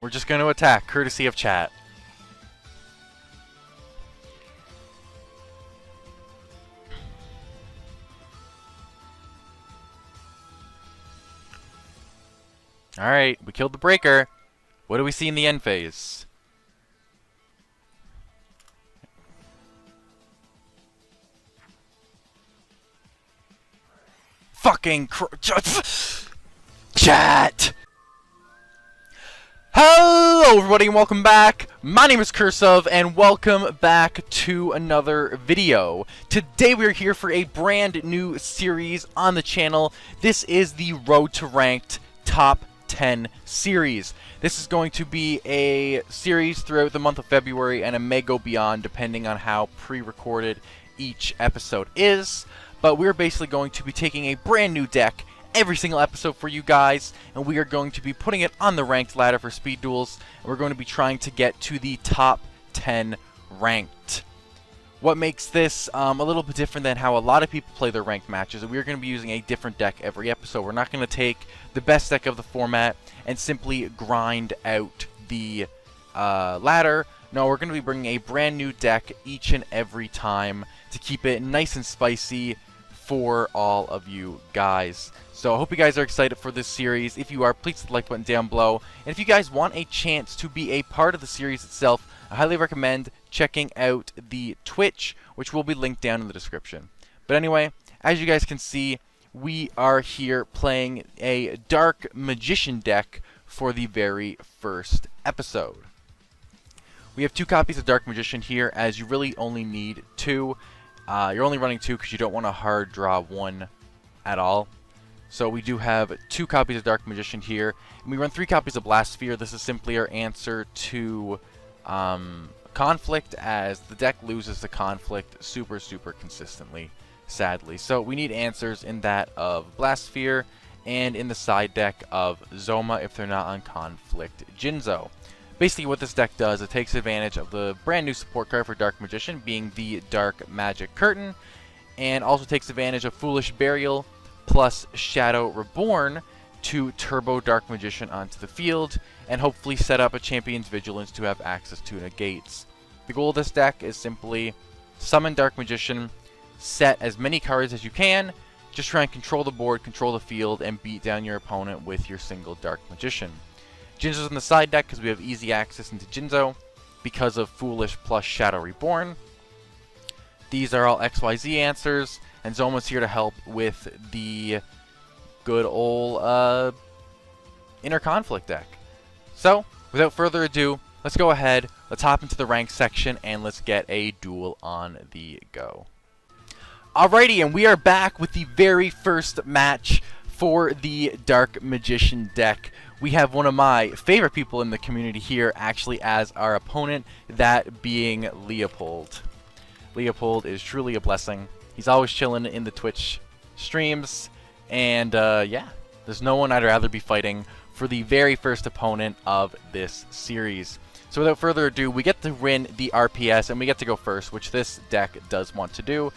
We're just going to attack, courtesy of chat. Alright, we killed the breaker. What do we see in the end phase? Fucking chat! Hello everybody and welcome back. My name is Curseof and welcome back to another video. Today we are here for a brand new series on the channel. This is the Road to Ranked Top 10 series. This is going to be a series throughout the month of February, and it may go beyond depending on how pre-recorded each episode is. But we're basically going to be taking a brand new deck every single episode for you guys, and we are going to be putting it on the ranked ladder for speed duels, and we're going to be trying to get to the top 10 ranked. What makes this a little bit different than how a lot of people play their ranked matches, we're going to be using a different deck every episode. We're not going to take the best deck of the format and simply grind out the ladder. No, we're going to be bringing a brand new deck each and every time to keep it nice and spicy for all of you guys. So I hope you guys are excited for this series. If you are, please hit the like button down below. And if you guys want a chance to be a part of the series itself, I highly recommend checking out the Twitch, which will be linked down in the description. But anyway, as you guys can see, we are here playing a Dark Magician deck for the very first episode. We have 2 copies of Dark Magician here, as you really only need 2. You're only running 2 because you don't want to hard draw 1 at all. So we do have 2 copies of Dark Magician here, and we run 3 copies of Blast Sphere. This is simply our answer to Conflict, as the deck loses to Conflict super consistently, sadly. So we need answers in that of Blast Sphere and in the side deck of Zoma if they're not on Conflict Jinzo. Basically what this deck does, it takes advantage of the brand new support card for Dark Magician, being the Dark Magic Curtain, and also takes advantage of Foolish Burial plus Shadow Reborn to turbo Dark Magician onto the field, and hopefully set up a Champion's Vigilance to have access to negates. The goal of this deck is simply summon Dark Magician, set as many cards as you can, just try and control the board, control the field, and beat down your opponent with your single Dark Magician. Jinzo's in the side deck because we have easy access into Jinzo because of Foolish plus Shadow Reborn. These are all XYZ answers, and Zoma's here to help with the good old Inner Conflict deck. So, without further ado, let's go ahead, let's hop into the rank section, and let's get a duel on the go. Alrighty, and we are back with the very first match for the Dark Magician deck. We have one of my favorite people in the community here actually as our opponent, that being Leopold. Leopold is truly a blessing. He's always chilling in the Twitch streams, and yeah, there's no one I'd rather be fighting for the very first opponent of this series. So without further ado, we get to win the RPS, and we get to go first, which this deck does want to do.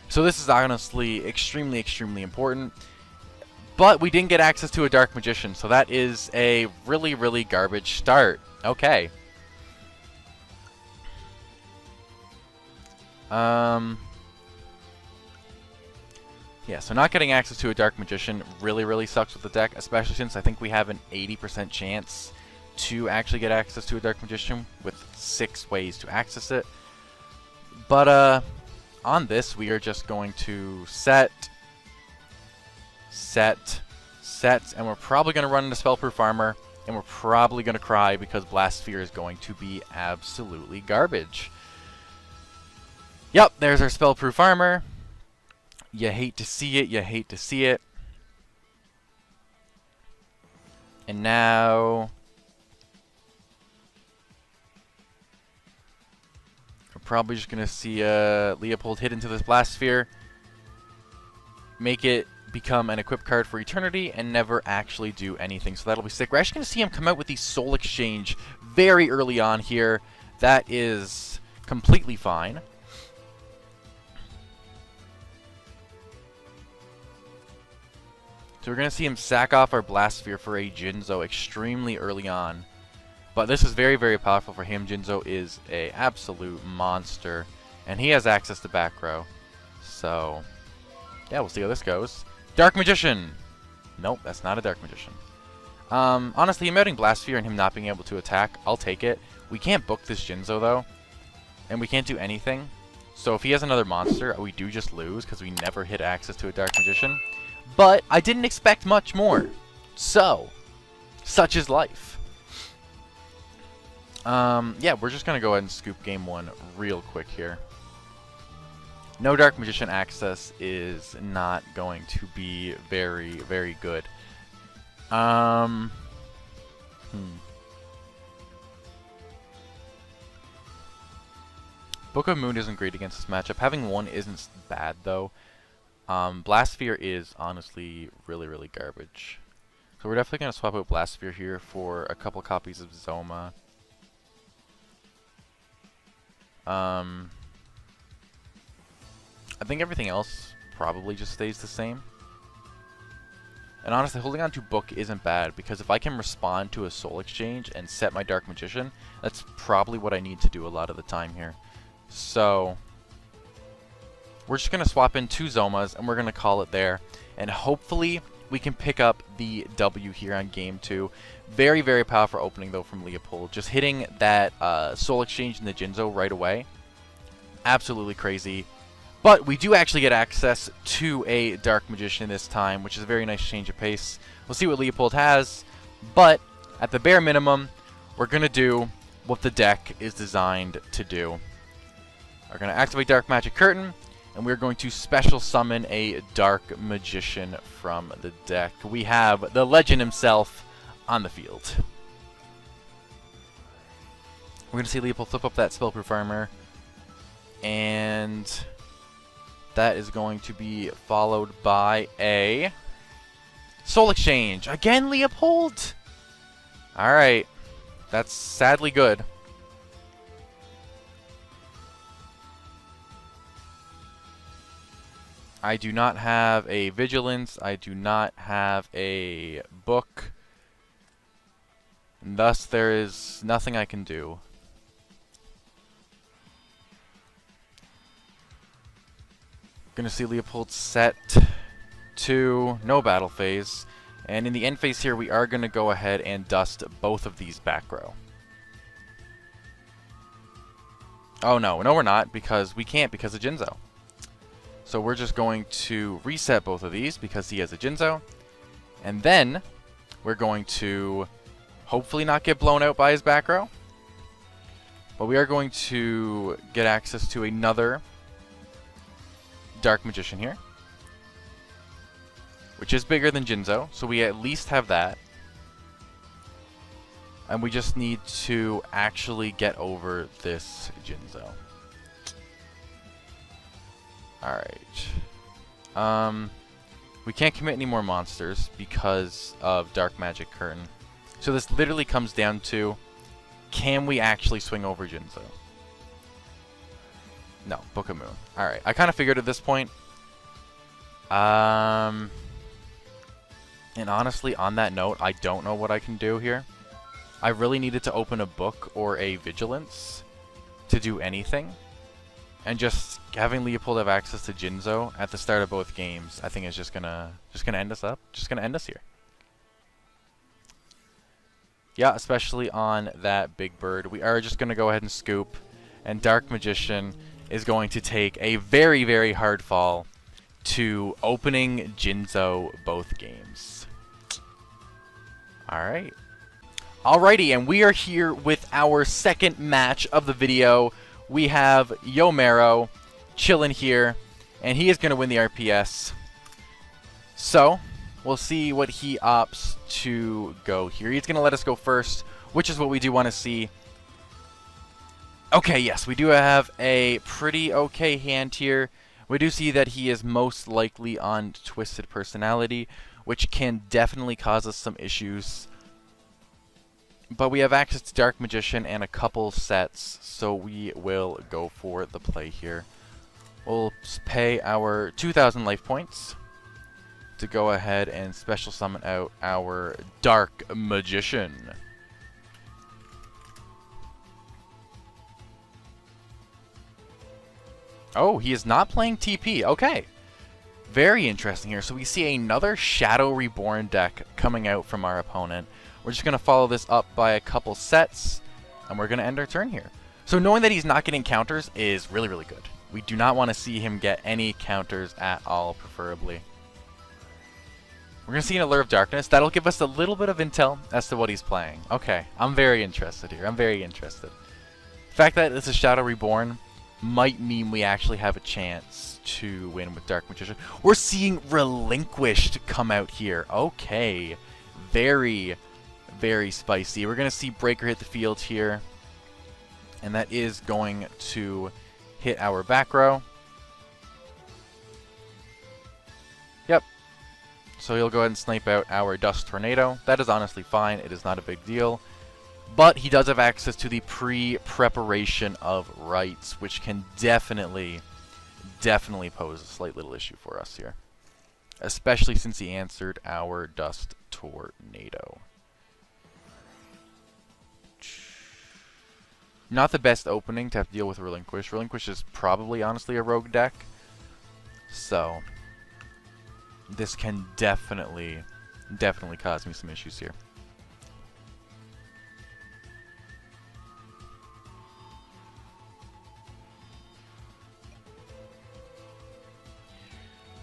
So this is honestly extremely important. But we didn't get access to a Dark Magician, so that is a really garbage start. Okay. Yeah, so not getting access to a Dark Magician really sucks with the deck, especially since I think we have an 80% chance to actually get access to a Dark Magician with 6 ways to access it. But on this, we are just going to set, and we're probably going to run into Spellproof Armor, and we're probably going to cry because Blast Sphere is going to be absolutely garbage. Yep, there's our Spellproof Armor. You hate to see it, you hate to see it. And now we're probably just going to see Leopold hit into this Blast Sphere, make it become an equip card for eternity, and never actually do anything. So that'll be sick. We're actually going to see him come out with the Soul Exchange very early on here. That is completely fine. So we're going to see him sack off our Blast Sphere for a Jinzo extremely early on. But this is very, very powerful for him. Jinzo is a absolute monster, and he has access to back row. So, yeah, we'll see how this goes. Dark Magician! Nope, that's not a Dark Magician. Honestly, emoting Blast Sphere and him not being able to attack, I'll take it. We can't book this Jinzo, though, and we can't do anything. So if he has another monster, we do just lose, because we never hit access to a Dark Magician. But I didn't expect much more. So, such is life. Yeah, we're just going to go ahead and scoop game 1 real quick here. No Dark Magician access is not going to be very, very good. Book of Moon isn't great against this matchup. Having one isn't bad, though. Blast Sphere is honestly really, really garbage. So we're definitely going to swap out Blast Sphere here for a couple copies of Zoma. I think everything else probably just stays the same. And honestly, holding on to Book isn't bad, because if I can respond to a Soul Exchange and set my Dark Magician, that's probably what I need to do a lot of the time here. So, we're just going to swap in 2 Zomas, and we're going to call it there. And hopefully, we can pick up the W here on Game 2. Very, very powerful opening, though, from Leopold. Just hitting that Soul Exchange in the Jinzo right away. Absolutely crazy. But we do actually get access to a Dark Magician this time, which is a very nice change of pace. We'll see what Leopold has, but at the bare minimum, we're going to do what the deck is designed to do. We're going to activate Dark Magic Curtain, and we're going to special summon a Dark Magician from the deck. We have the legend himself on the field. We're going to see Leopold flip up that Spellproof Armor, and that is going to be followed by a Soul Exchange. Again, Leopold? Alright. That's sadly good. I do not have a Vigilance. I do not have a Book. And thus, there is nothing I can do. Gonna see Leopold set to no battle phase. And in the end phase here, we are gonna go ahead and dust both of these back row. Oh no, no we're not, because we can't because of Jinzo. So we're just going to reset both of these because he has a Jinzo. And then we're going to hopefully not get blown out by his back row. But we are going to get access to another Dark Magician here, which is bigger than Jinzo, so we at least have that. And we just need to actually get over this Jinzo. Alright. We can't commit any more monsters because of Dark Magic Curtain. So this literally comes down to, can we actually swing over Jinzo? No, Book of Moon. Alright, I kind of figured at this point. And honestly, on that note, I don't know what I can do here. I really needed to open a Book or a Vigilance to do anything. And just having Leopold have access to Jinzo at the start of both games, I think is just gonna end us up. Just gonna end us here. Yeah, especially on that big bird. We are just gonna go ahead and scoop, and Dark Magician is going to take a very, very hard fall to opening Jinzo both games. Alright. Alrighty, and we are here with our second match of the video. We have Yomero chilling here, and he is going to win the RPS. So, we'll see what he opts to go here. He's going to let us go first, which is what we do want to see. Okay, yes, we do have a pretty okay hand here. We do see that he is most likely on Twisted Personality, which can definitely cause us some issues. But we have access to Dark Magician and a couple sets, so we will go for the play here. We'll pay our 2,000 life points to go ahead and special summon out our Dark Magician. Oh, he is not playing TP. Okay. Very interesting here. So we see another Shadow Reborn deck coming out from our opponent. We're just going to follow this up by a couple sets, and we're going to end our turn here. So knowing that he's not getting counters is really, really good. We do not want to see him get any counters at all, preferably. We're going to see an Allure of Darkness. That'll give us a little bit of intel as to what he's playing. Okay, I'm very interested here. I'm very interested. The fact that it's a Shadow Reborn might mean we actually have a chance to win with Dark Magician. We're seeing Relinquished come out here. Okay. Very, very spicy. We're going to see Breaker hit the field here. And that is going to hit our back row. Yep. So he'll go ahead and snipe out our Dust Tornado. That is honestly fine. It is not a big deal. But he does have access to the pre-preparation of rights, which can definitely pose a slight little issue for us here. Especially since he answered our Dust Tornado. Not the best opening to have to deal with Relinquish. Relinquish is probably, honestly, a rogue deck. So, this can definitely cause me some issues here.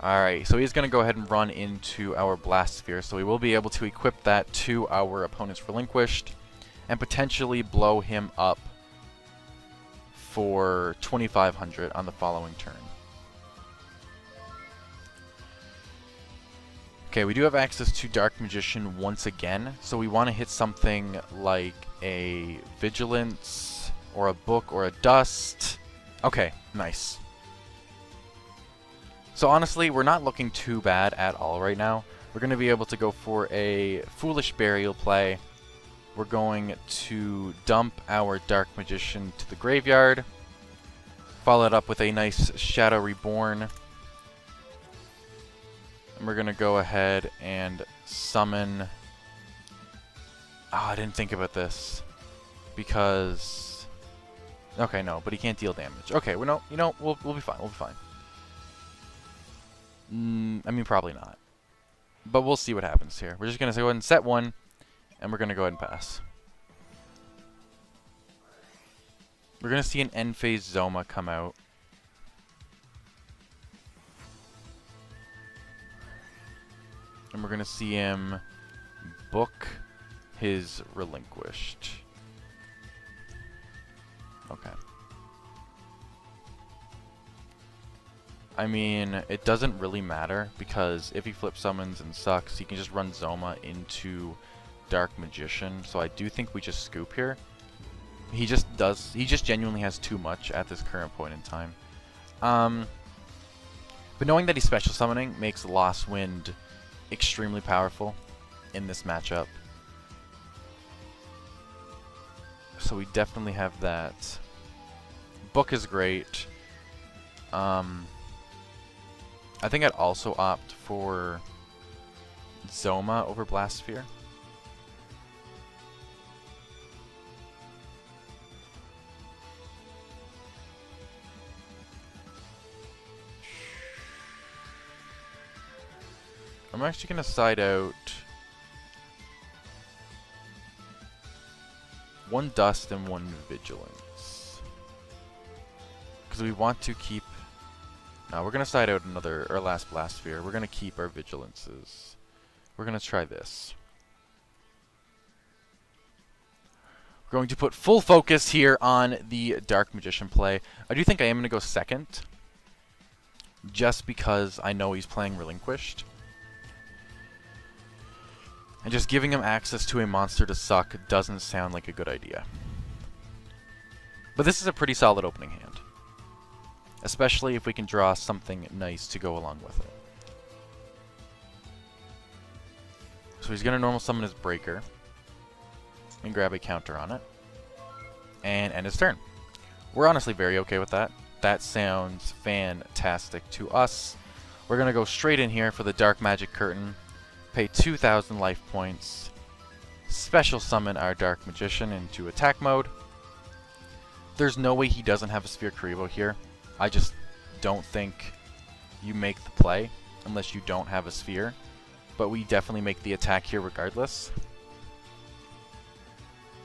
Alright, so he's going to go ahead and run into our Blast Sphere, so we will be able to equip that to our opponent's Relinquished, and potentially blow him up for 2,500 on the following turn. Okay, we do have access to Dark Magician once again, so we want to hit something like a Vigilance, or a Book, or a Dust. Okay, nice. So honestly, we're not looking too bad at all right now. We're going to be able to go for a Foolish Burial play. We're going to dump our Dark Magician to the graveyard. Follow it up with a nice Shadow Reborn. And we're going to go ahead and summon... Oh, I didn't think about this. Because... Okay, no, but he can't deal damage. Okay, well, no, you know, we'll be fine. We'll be fine. I mean, probably not. But we'll see what happens here. We're just going to go ahead and set one, and we're going to go ahead and pass. We're going to see an end phase Zoma come out. And we're going to see him book his Relinquished. Okay. I mean, it doesn't really matter, because if he flip summons and sucks, he can just run Zoma into Dark Magician. So I do think we just scoop here. He just genuinely has too much at this current point in time. But knowing that he's special summoning makes Lost Wind extremely powerful in this matchup. So we definitely have that. Book is great. I think I'd also opt for Zoma over Blast Sphere. I'm actually going to side out one Dust and one Vigilance. Because we want to keep... No, we're going to side out our last Blast Sphere. We're going to keep our Vigilances. We're going to try this. We're going to put full focus here on the Dark Magician play. I do think I am going to go second, just because I know he's playing Relinquished. And just giving him access to a monster to suck doesn't sound like a good idea. But this is a pretty solid opening hand. Especially if we can draw something nice to go along with it. So he's going to normal summon his Breaker. And grab a counter on it. And end his turn. We're honestly very okay with that. That sounds fantastic to us. We're going to go straight in here for the Dark Magic Curtain. Pay 2,000 life points. Special summon our Dark Magician into attack mode. There's no way he doesn't have a Sphere Karibo here. don't think you make the play unless you don't have a sphere. But we definitely make the attack here regardless.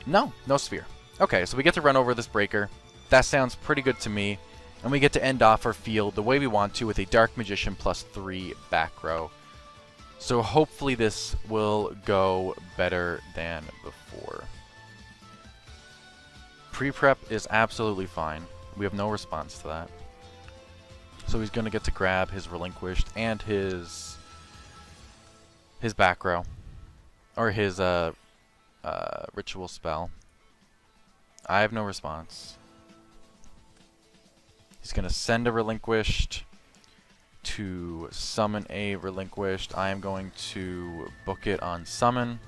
No sphere. Okay, so we get to run over this breaker. That sounds pretty good to me. And we get to end off our field the way we want to with a Dark Magician +3 back row. So hopefully this will go better than before. Pre-prep is absolutely fine. We have no response to that. So he's going to get to grab his Relinquished and his back row. Or his ritual spell. I have no response. He's going to send a Relinquished to summon a Relinquished. I am going to book it on summon.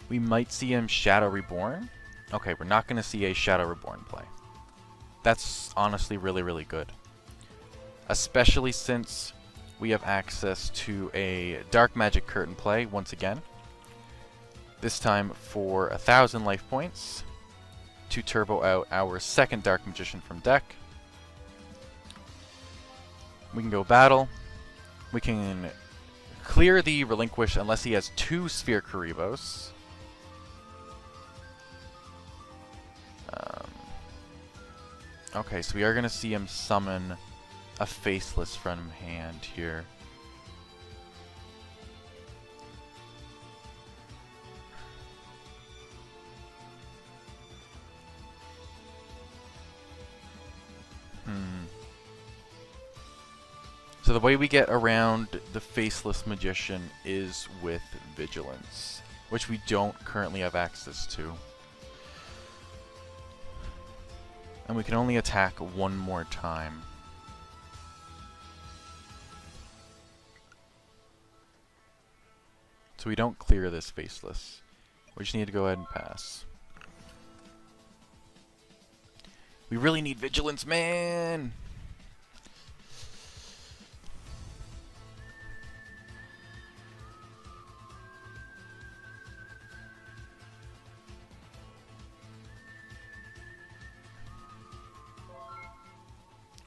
We might see him Shadow Reborn. Okay, we're not going to see a Shadow Reborn play. That's honestly really, really good. Especially since we have access to a Dark Magic Curtain play once again. This time for 1,000 life points to turbo out our second Dark Magician from deck. We can go battle. We can clear the Relinquish unless he has 2 Sphere Kuribos. Okay, so we are going to see him summon a Faceless from hand here. So the way we get around the Faceless Magician is with Vigilance, which we don't currently have access to. And we can only attack one more time. So we don't clear this Faceless. We just need to go ahead and pass. We really need Vigilance, man!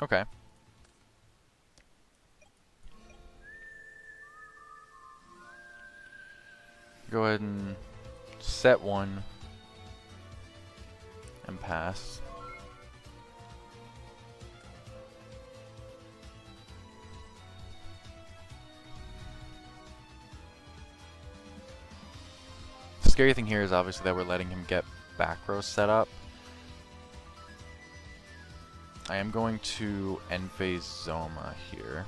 Okay. Go ahead and set one and pass. The scary thing here is obviously that we're letting him get back row set up. I am going to end phase Zoma here.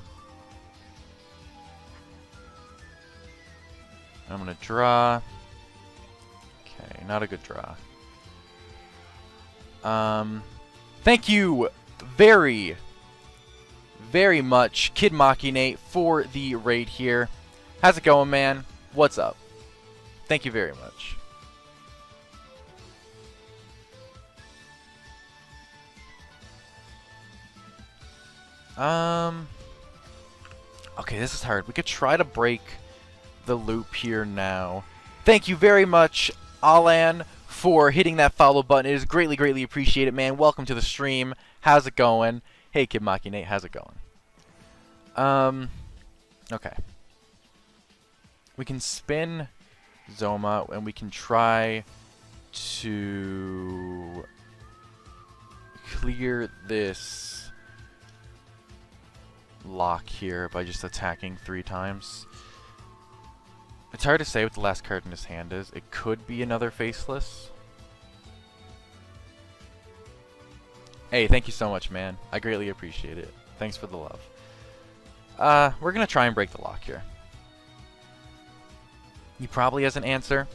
I'm going to draw. Okay, not a good draw. Thank you very much, Kid Machine, for the raid here. How's it going, man? What's up? Thank you very much. Okay, this is hard. We could try to break the loop here now. Thank you very much, Alan, for hitting that follow button. It is greatly appreciated, man. Welcome to the stream. How's it going? Hey, Kid Machine, how's it going? Okay. We can spin Zoma, and we can try to clear this lock here by just attacking 3 times. It's hard to say what the last card in his hand is. It could be another Faceless. Hey, thank you so much, man. I greatly appreciate it. Thanks for the love. We're gonna try and break the lock here. He probably has an answer,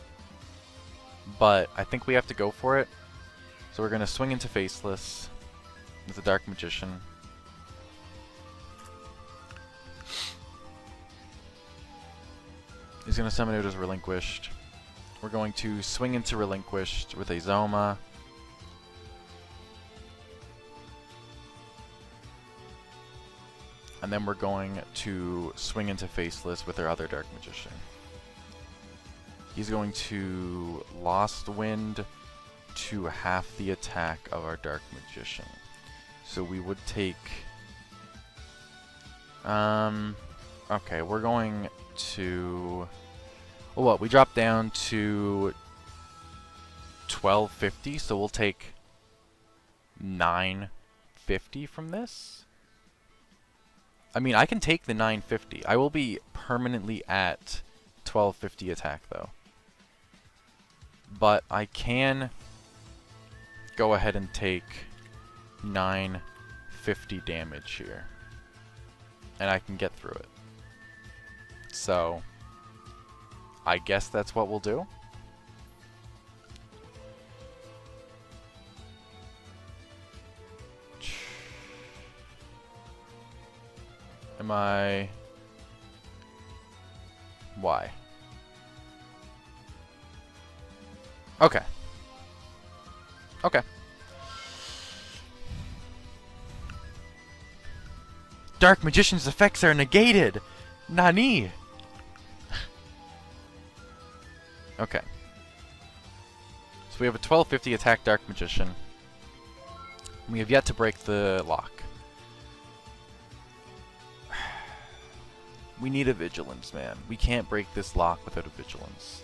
but I think we have to go for it. So we're gonna swing into Faceless with the Dark Magician. He's going to summon it as Relinquished. We're going to swing into Relinquished with a Zoma. And then we're going to swing into Faceless with our other Dark Magician. He's going to Lost Wind to half the attack of our Dark Magician. So we would take... okay, we're going to... Well, what? We drop down to 1250, so we'll take 950 from this. I mean, I can take the 950. I will be permanently at 1250 attack, though. But I can go ahead and take 950 damage here. And I can get through it. So, I guess that's what we'll do. Am I... Why? Okay. Okay. Dark Magician's effects are negated! Nani? Okay. So we have a 1250 attack Dark Magician. We have yet to break the lock. We need a Vigilance, man. We can't break this lock without a Vigilance.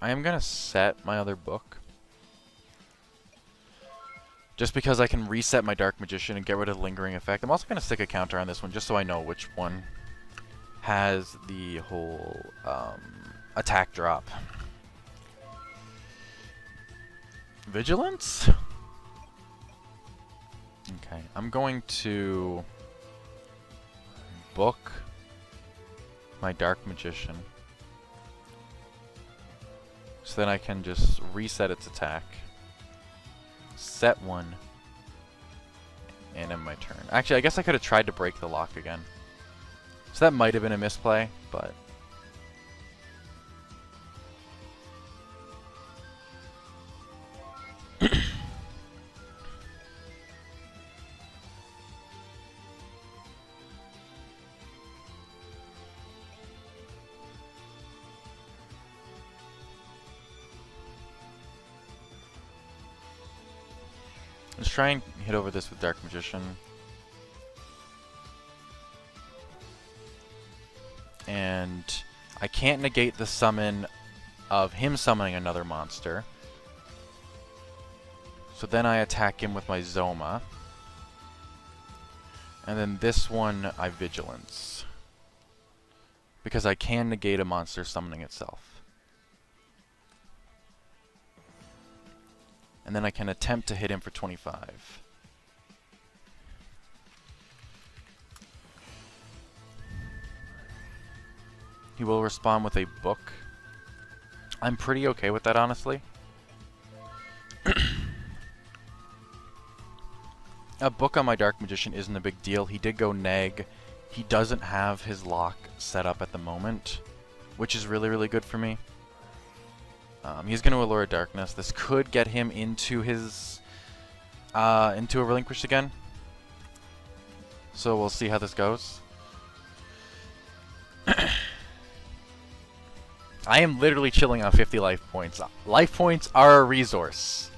I am gonna set my other book. Just because I can reset my Dark Magician and get rid of the lingering effect. I'm also gonna stick a counter on this one just so I know which one has the whole attack drop. Vigilance? Okay, I'm going to book my Dark Magician. So then I can just reset its attack, set one, and end my turn. Actually, I guess I could have tried to break the lock again. So that might have been a misplay, but... Let's try and hit over this with Dark Magician. And I can't negate the summon of him summoning another monster. So then I attack him with my Zoma. And then this one I Vigilance. Because I can negate a monster summoning itself. And then I can attempt to hit him for 25. He will respond with a book. I'm pretty okay with that, honestly. A book on my Dark Magician isn't a big deal. He did go neg. He doesn't have his lock set up at the moment, which is really, really good for me. He's going to Allure Darkness. This could get him into his into a Relinquish again. So we'll see how this goes. I am literally chilling on 50 life points. Life points are a resource.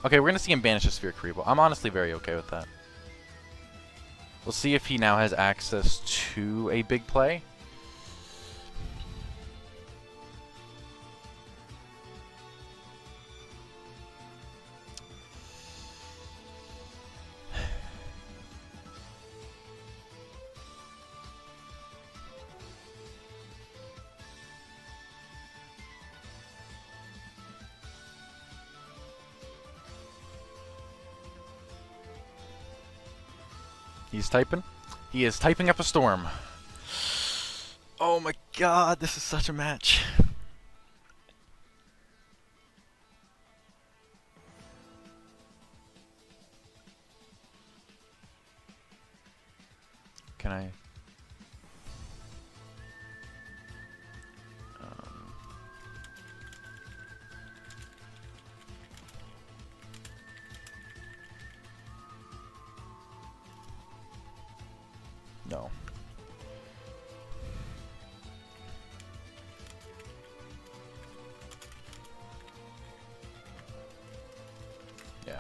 Okay, we're going to see him banish a Sphere Karibo. I'm honestly very okay with that. We'll see if he now has access to a big play. He's typing. He is typing up a storm. Oh my god, this is such a match. can I... No. Yeah.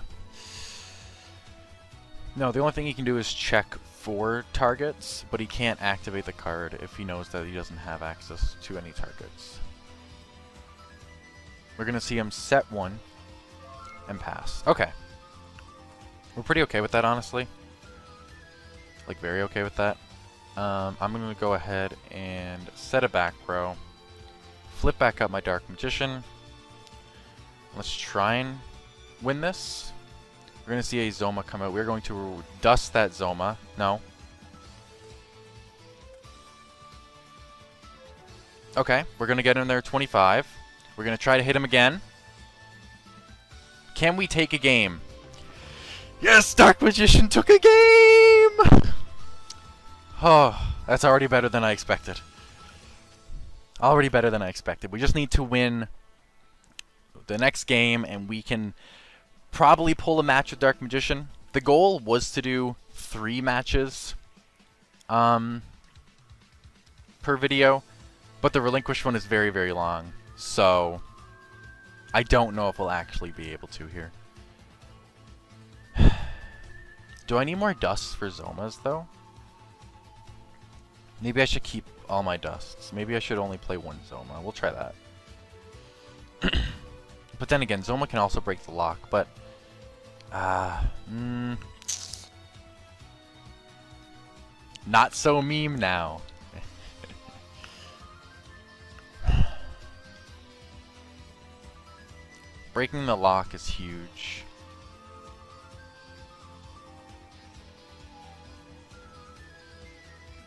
No, the only thing he can do is check 4 targets, but he can't activate the card if he knows that he doesn't have access to any targets. We're going to see him set 1 and pass. Okay. We're pretty okay with that, honestly. Like, very okay with that. I'm going to go ahead and set a back row. Flip back up my Dark Magician. Let's try and win this. We're going to see a Zoma come out. We're going to dust that Zoma. No. Okay, we're going to get in there 25. We're going to try to hit him again. Can we take a game? Yes, Dark Magician took a game! Oh, that's already better than I expected. Already better than I expected. We just need to win the next game, and we can probably pull a match with Dark Magician. The goal was to do 3 matches per video, but the relinquished one is very, very long. So, I don't know if we'll actually be able to here. Do I need more dusts for Zomas, though? Maybe I should keep all my dusts. Maybe I should only play 1 Zoma. We'll try that. But then again, Zoma can also break the lock, but... Not so meme now. Breaking the lock is huge.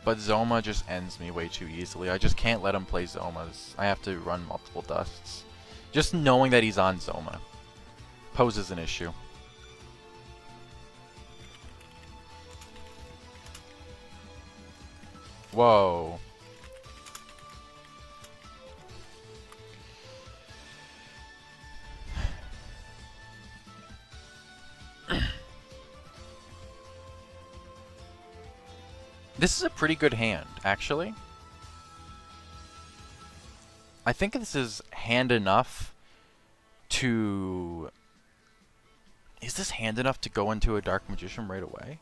But Zoma just ends me way too easily. I just can't let him play Zomas. I have to run multiple dusts. Just knowing that he's on Zoma poses an issue. Whoa. This is a pretty good hand, actually. I think this is hand enough to... Is this hand enough to go into a Dark Magician right away?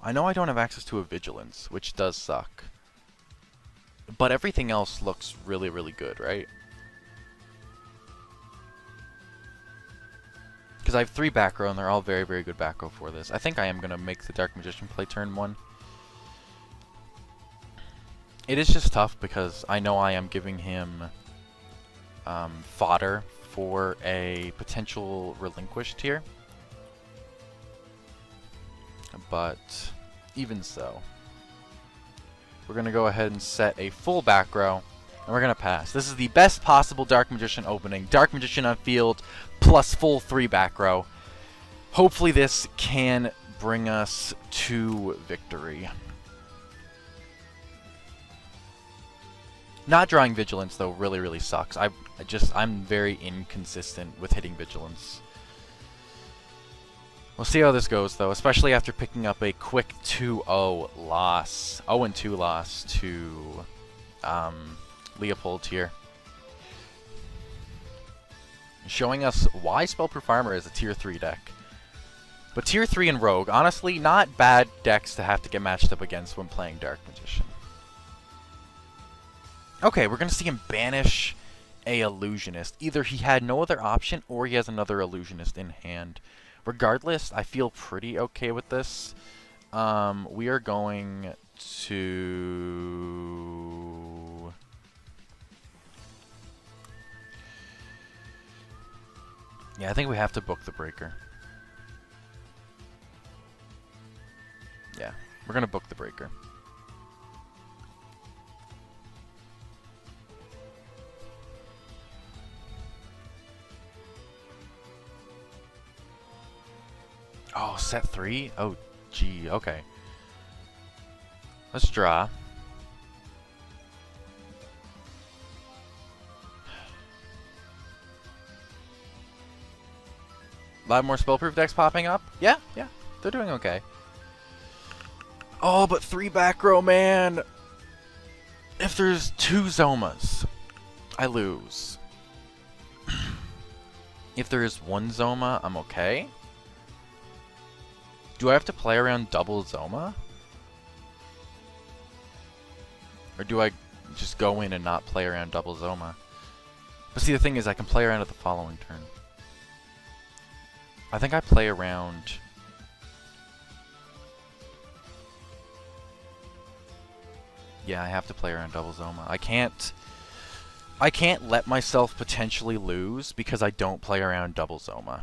I know I don't have access to a Vigilance, which does suck. But everything else looks really, really good, right? Because I have 3 back row, and they're all very, very good back row for this. I think I am going to make the Dark Magician play turn 1. It is just tough because I know I am giving him fodder for a potential relinquished here. But even so, we're going to go ahead and set a full back row, and we're going to pass. This is the best possible Dark Magician opening. Dark Magician on field plus full 3 back row. Hopefully this can bring us to victory. Not drawing Vigilance, though, really, really sucks. I'm very inconsistent with hitting Vigilance. We'll see how this goes, though, especially after picking up a quick 2-0 loss. 0-2 loss to Leopold here. Showing us why Spellproof Armor is a Tier 3 deck. But Tier 3 and Rogue, honestly, not bad decks to have to get matched up against when playing Dark Magician. Okay, we're going to see him banish a Illusionist. Either he had no other option, or he has another Illusionist in hand. Regardless, I feel pretty okay with this. We are going to... Yeah, I think we have to book the Breaker. Yeah, we're going to book the Breaker. Oh, set 3? Oh, gee, okay. Let's draw. A lot more spellproof decks popping up. Yeah, they're doing okay. Oh, but 3 back row, man. If there's 2 Zomas, I lose. If there is 1 Zoma, I'm okay. Do I have to play around double Zoma? Or do I just go in and not play around double Zoma? But see, the thing is, I can play around at the following turn. I think I play around... Yeah, I have to play around double Zoma. I can't let myself potentially lose because I don't play around double Zoma.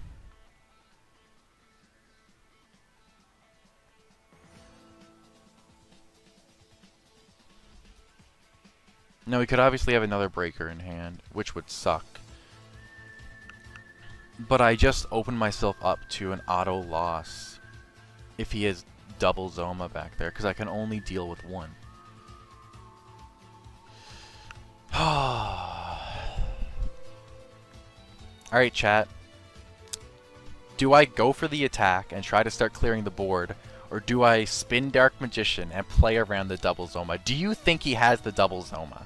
No, he could obviously have another breaker in hand, which would suck. But I just opened myself up to an auto loss if he has double Zoma back there, because I can only deal with 1. Alright, chat. Do I go for the attack and try to start clearing the board, or do I spin Dark Magician and play around the double Zoma? Do you think he has the double Zoma?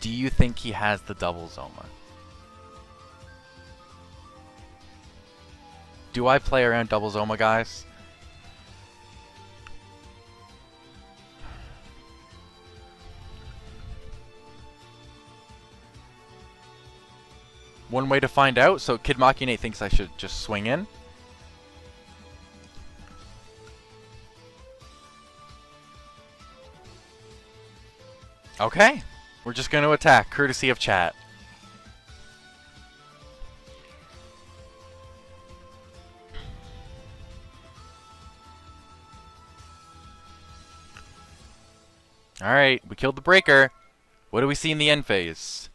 Do you think he has the double Zoma? Do I play around double Zoma, guys? One way to find out, so Kid Machina thinks I should just swing in. Okay. We're just going to attack, courtesy of chat. Alright, we killed the breaker. What do we see in the end phase?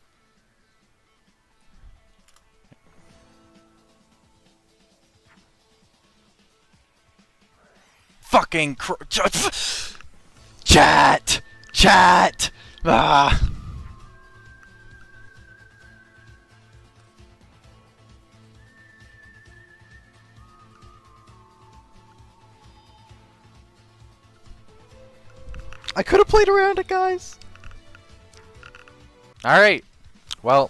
Fucking chat! Chat! Ah! I could have played around it, guys. Alright. Well,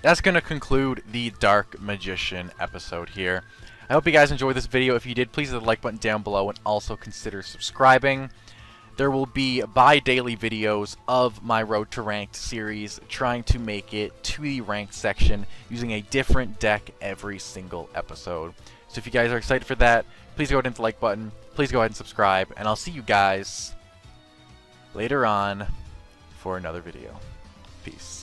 that's going to conclude the Dark Magician episode here. I hope you guys enjoyed this video. If you did, please hit the like button down below and also consider subscribing. There will be bi-daily videos of my Road to Ranked series, trying to make it to the ranked section using a different deck every single episode. So if you guys are excited for that, please go ahead and hit the like button. Please go ahead and subscribe, and I'll see you guys later on for another video. Peace.